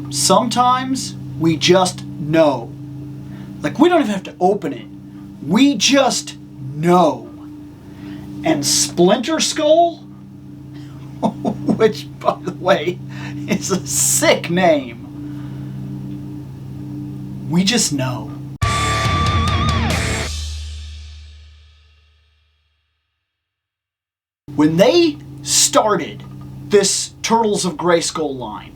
sometimes we just know. Like, we don't even have to open it. We just know. And Splinter Skull, which, by the way, is a sick name. We just know. When they started this Turtles of Grayskull line,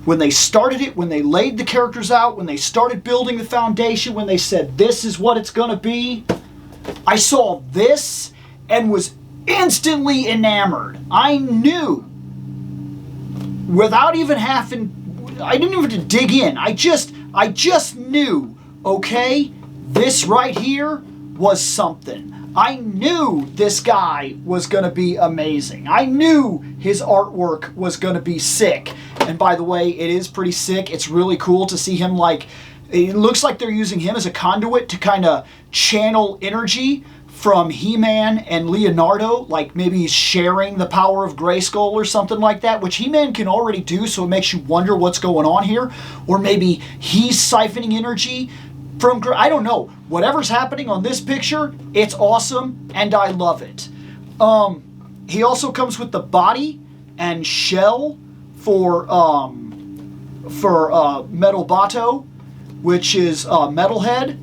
when they started it, when they laid the characters out, when they started building the foundation, when they said, this is what it's going to be, I saw this and was instantly enamored. I knew, without even having, I didn't even have to dig in. I just knew, okay, this right here was something. I knew this guy was going to be amazing. I knew his artwork was going to be sick. And by the way, it is pretty sick. It's really cool to see him, like, it looks like they're using him as a conduit to kind of channel energy from He-Man and Leonardo, like maybe he's sharing the power of Grayskull or something like that, which He-Man can already do, so it makes you wonder what's going on here. Or maybe he's siphoning energy from, I don't know. Whatever's happening on this picture, it's awesome, and I love it. He also comes with the body and shell for Metal Bato, which is Metalhead.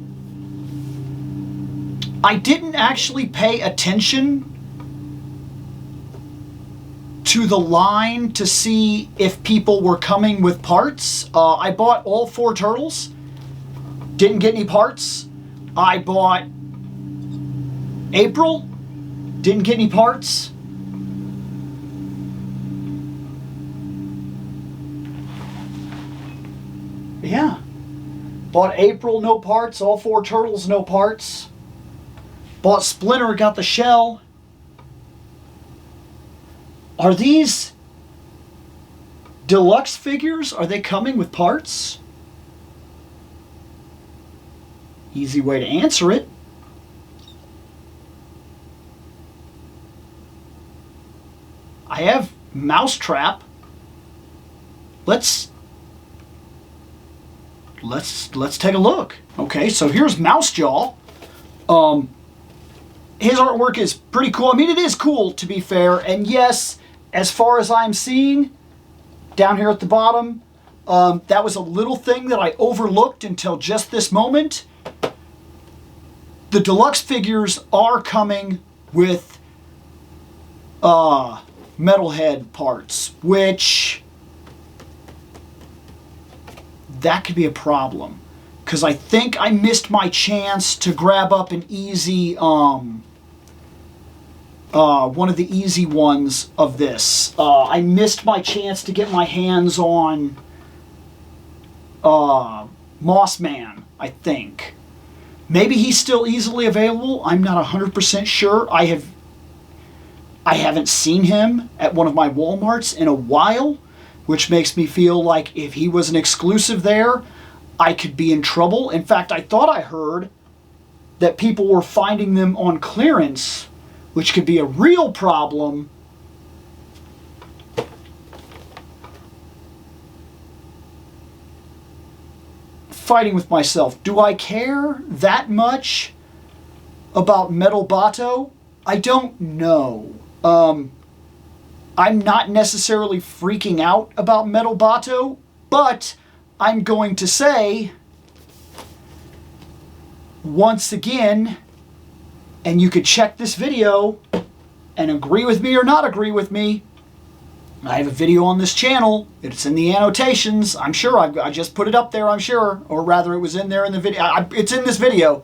I didn't actually pay attention to the line to see if people were coming with parts. I bought all 4 turtles. Didn't get any parts. I bought April. Didn't get any parts. Yeah. Bought April, no parts. All 4 turtles, no parts. Bought Splinter, got the shell. Are these deluxe figures? Are they coming with parts? Easy way to answer it. I have Mousetrap. Let's take a look. Okay, so here's Mousejaw. His artwork is pretty cool. I mean, it is cool, to be fair. And yes, as far as I'm seeing, down here at the bottom, that was a little thing that I overlooked until just this moment. The deluxe figures are coming with Metalhead parts, which that could be a problem. Because I think I missed my chance to grab up an easy, one of the easy ones of this. I missed my chance to get my hands on Mossman, I think. Maybe he's still easily available. I'm not 100% sure. I haven't seen him at one of my Walmarts in a while, which makes me feel like if he was an exclusive there, I could be in trouble. In fact, I thought I heard that people were finding them on clearance, which could be a real problem. Fighting with myself. Do I care that much about Metal Bato? I don't know. I'm not necessarily freaking out about Metal Bato, but I'm going to say, once again, and you could check this video and agree with me or not agree with me, I have a video on this channel. It's in the annotations. I'm sure I just put it up there, I'm sure. Or rather, it was in there in the video. It's in this video.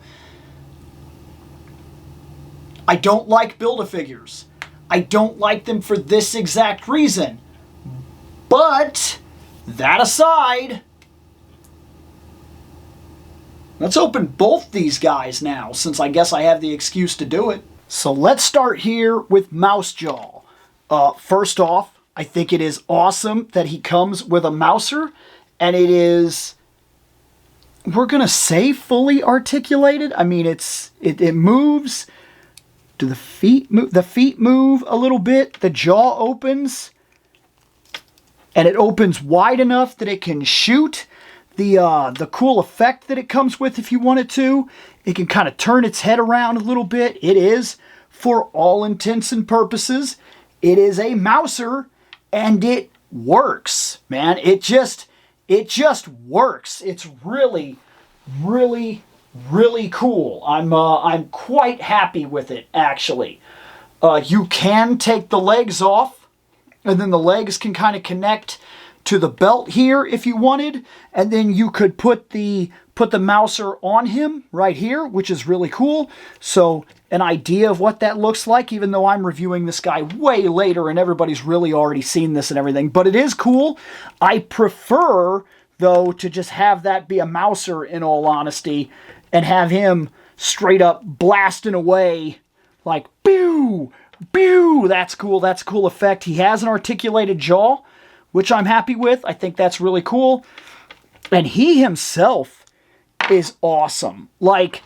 I don't like Build-A-Figures. I don't like them for this exact reason. But, that aside, let's open both these guys now, since I guess I have the excuse to do it. So let's start here with Mousejaw. First off, I think it is awesome that he comes with a mouser, and it is, we're going to say fully articulated. I mean, it moves. Do the feet move? The feet move a little bit. The jaw opens. and it opens wide enough that it can shoot. The cool effect that it comes with, if you wanted to, it can kind of turn its head around a little bit. It is, for all intents and purposes, it is a mouser, and it works, man. It just works. It's really, really, really cool. I'm quite happy with it, actually. You can take the legs off, and then the legs can kind of connect to the belt here if you wanted, and then you could put the mouser on him right here, which is really cool. So an idea of what that looks like, even though I'm reviewing this guy way later and everybody's really already seen this and everything, but it is cool. I prefer, though, to just have that be a mouser, in all honesty, and have him straight up blasting away like pew, pew. That's cool. That's a cool effect. He has an articulated jaw, which I'm happy with. I think that's really cool. And he himself is awesome. Like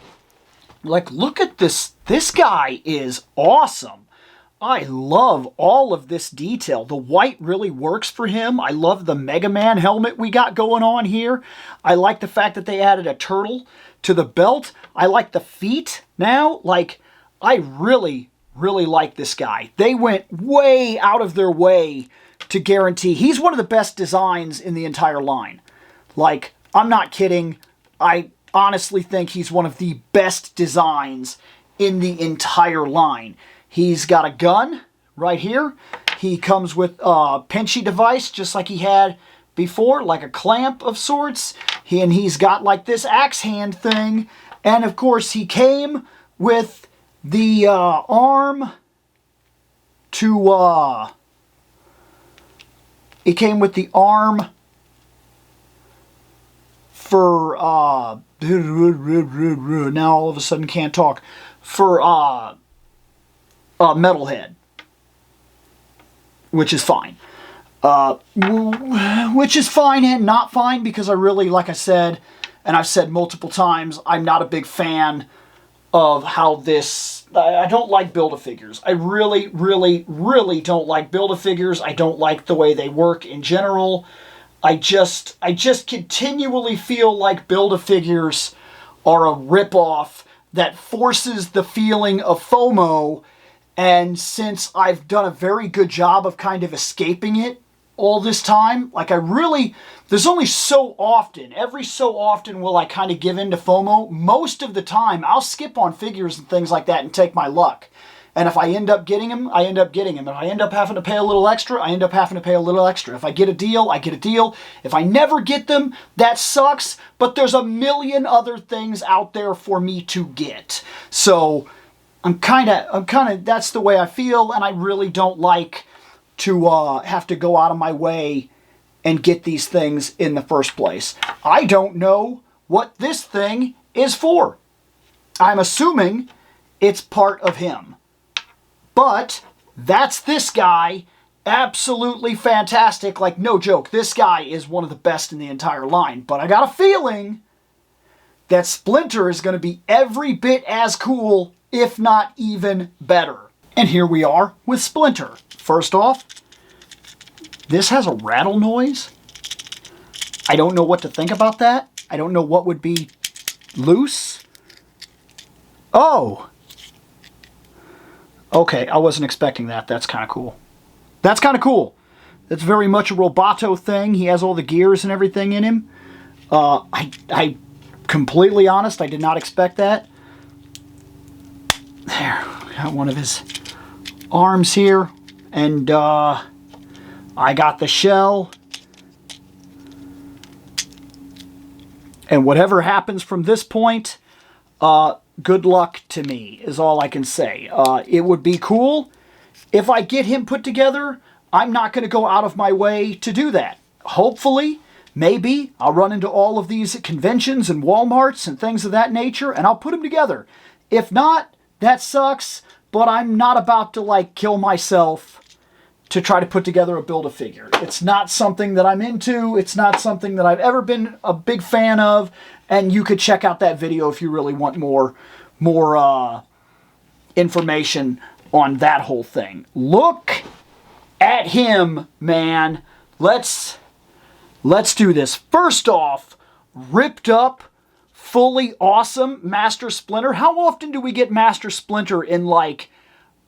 look at this. This guy is awesome. I love all of this detail. The white really works for him. I love the Mega Man helmet we got going on here. I like the fact that they added a turtle to the belt. I like the feet now. Like, I really, really like this guy. They went way out of their way to guarantee. He's one of the best designs in the entire line. Like, I'm not kidding. I honestly think he's one of the best designs in the entire line. He's got a gun right here. He comes with a pinchy device, just like he had before, like a clamp of sorts. He's got like this axe hand thing. And of course, he came with the arm to... It came with the arm for, now all of a sudden can't talk, for Metalhead, which is fine. Which is fine and not fine, because I really, like I said, and I've said multiple times, I'm not a big fan of how this... I don't like Build-A-Figures. I really, really, really don't like Build-A-Figures. I don't like the way they work in general. I just continually feel like Build-A-Figures are a ripoff that forces the feeling of FOMO, and since I've done a very good job of kind of escaping it all this time, like there's only so often, every so often will I kind of give in to FOMO. Most of the time, I'll skip on figures and things like that and take my luck. And if I end up getting them, I end up getting them. If I end up having to pay a little extra, I end up having to pay a little extra. If I get a deal, I get a deal. If I never get them, that sucks, but there's a million other things out there for me to get. So I'm kind of, that's the way I feel, and I really don't like to have to go out of my way and get these things in the first place. I don't know what this thing is for. I'm assuming it's part of him. But that's this guy. Absolutely fantastic. Like, no joke. This guy is one of the best in the entire line. But I got a feeling that Splinter is going to be every bit as cool, if not even better. And here we are with Splinter. First off, this has a rattle noise. I don't know what to think about that. I don't know what would be loose. Oh! Okay, I wasn't expecting that. That's kind of cool. That's kind of cool. That's very much a Roboto thing. He has all the gears and everything in him. I completely honest, I did not expect that. There, got one of his arms here. And I got the shell. And whatever happens from this point, good luck to me, is all I can say. It would be cool if I get him put together. I'm not going to go out of my way to do that. Hopefully, maybe, I'll run into all of these at conventions and Walmarts and things of that nature, and I'll put them together. If not, that sucks, but I'm not about to, like, kill myself to try to put together a Build-A-Figure. It's not something that I'm into. It's not something that I've ever been a big fan of, and you could check out that video if you really want more information on that whole thing. Look at him, man. let's do this. First off, ripped up, fully awesome Master Splinter. How often do we get Master Splinter in like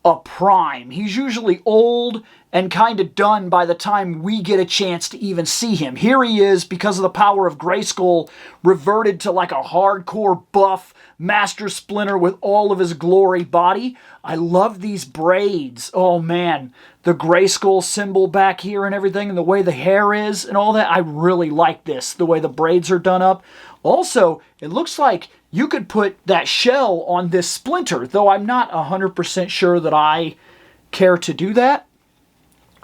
a prime? He's usually old and kind of done by the time we get a chance to even see him. Here he is, because of the power of Grayskull, reverted to like a hardcore buff Master Splinter with all of his glory body. I love these braids. Oh man, the Grayskull symbol back here and everything, and the way the hair is and all that. I really like this, the way the braids are done up. Also, it looks like you could put that shell on this Splinter, though I'm not 100% sure that I care to do that.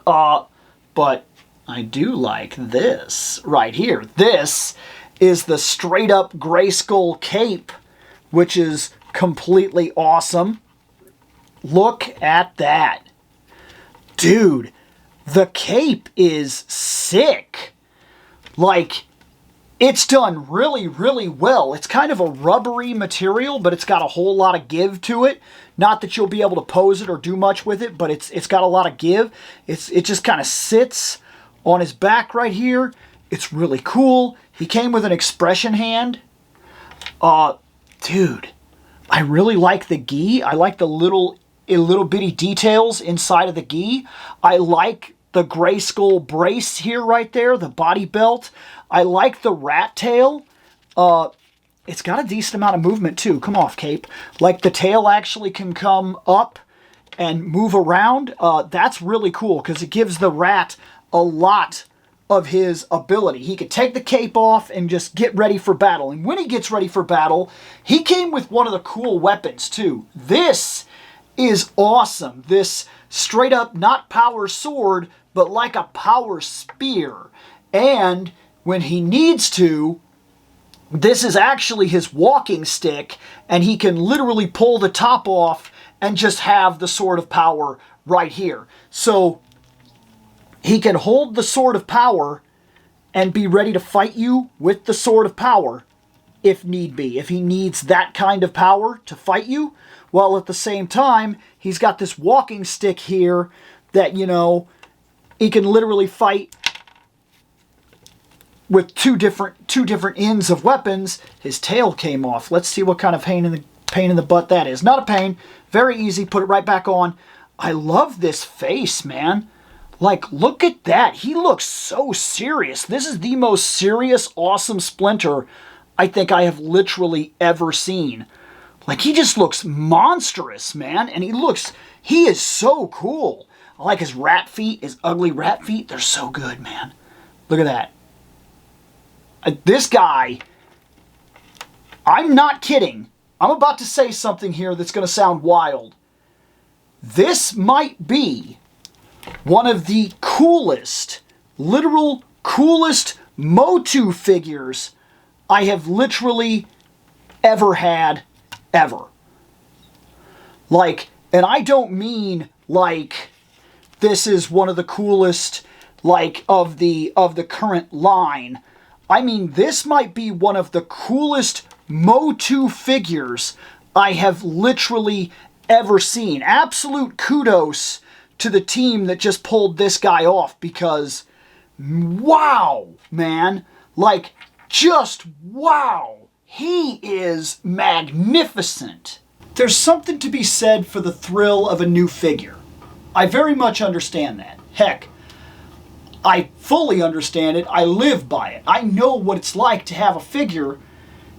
But I do like this right here. This is the straight up Grayskull cape, which is completely awesome. Look at that. Dude, the cape is sick. Like, it's done really, really well. It's kind of a rubbery material, but it's got a whole lot of give to it. Not that you'll be able to pose it or do much with it, but it's got a lot of give. It just kind of sits on his back right here. It's really cool. He came with an expression hand. Dude, I really like the gi. I like the little bitty details inside of the gi. I like the Grayskull brace here right there, the body belt. I like the rat tail. It's got a decent amount of movement too. Come off, cape. Like the tail actually can come up and move around. That's really cool because it gives the rat a lot of his ability. He could take the cape off and just get ready for battle. And when he gets ready for battle, he came with one of the cool weapons too. This is awesome. This straight up, not power sword, but like a power spear. And when he needs to, this is actually his walking stick, and he can literally pull the top off and just have the Sword of Power right here. So he can hold the Sword of Power and be ready to fight you with the Sword of Power if need be. If he needs that kind of power to fight you, while at the same time, he's got this walking stick here that, you know, he can literally fight with two different ends of weapons. His tail came off. Let's see what kind of pain in the butt that is. Not a pain. Very easy. Put it right back on. I love this face, man. Like, look at that. He looks so serious. This is the most serious, awesome Splinter I think I have literally ever seen. Like, he just looks monstrous, man. And he is so cool. I like his rat feet, his ugly rat feet. They're so good, man. Look at that. This guy, I'm not kidding. I'm about to say something here that's going to sound wild. This might be one of the coolest, literal coolest Motu figures I have literally ever had, ever. Like, and I don't mean like this is one of the coolest, like, of the current line. I mean, this might be one of the coolest Motu figures I have literally ever seen. Absolute kudos to the team that just pulled this guy off, because wow, man. Like, just wow. He is magnificent. There's something to be said for the thrill of a new figure. I very much understand that. Heck, I fully understand it. I live by it. I know what it's like to have a figure.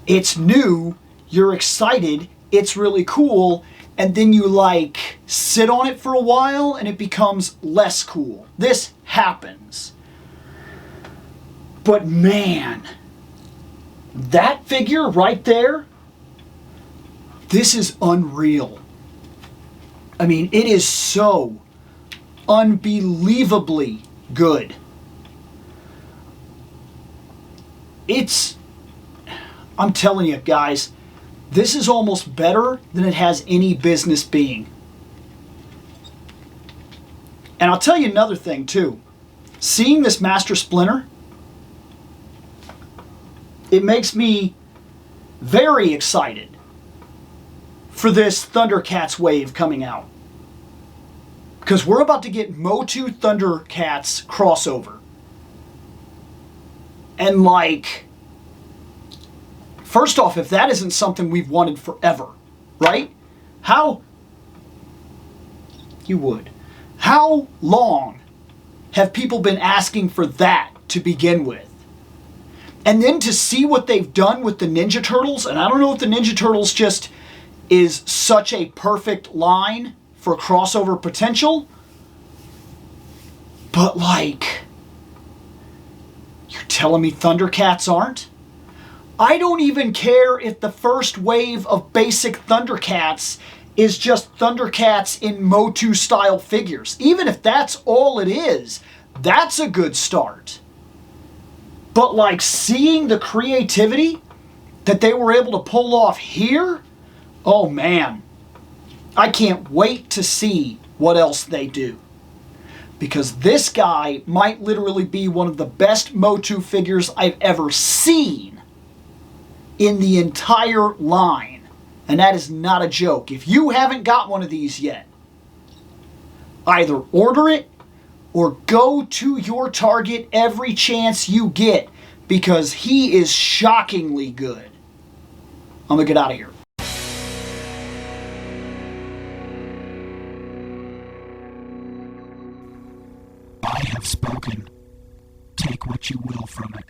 It's new, you're excited, it's really cool, and then you like sit on it for a while and it becomes less cool. This happens. But man, that figure right there, this is unreal. I mean, it is so unbelievably good. I'm telling you guys, this is almost better than it has any business being. And I'll tell you another thing too. Seeing this Master Splinter, it makes me very excited for this Thundercats wave coming out. Because we're about to get Motu Thundercats crossover. And like, first off, if that isn't something we've wanted forever, right? How long have people been asking for that to begin with? And then to see what they've done with the Ninja Turtles, and I don't know if the Ninja Turtles just is such a perfect line for crossover potential, but like, you're telling me Thundercats aren't? I don't even care if the first wave of basic Thundercats is just Thundercats in Motu style figures. Even if that's all it is, that's a good start. But like, seeing the creativity that they were able to pull off here, oh man, I can't wait to see what else they do. Because this guy might literally be one of the best Motu figures I've ever seen in the entire line. And that is not a joke. If you haven't got one of these yet, either order it or go to your Target every chance you get, because he is shockingly good. I'm gonna get out of here. I have spoken. Take what you will from it.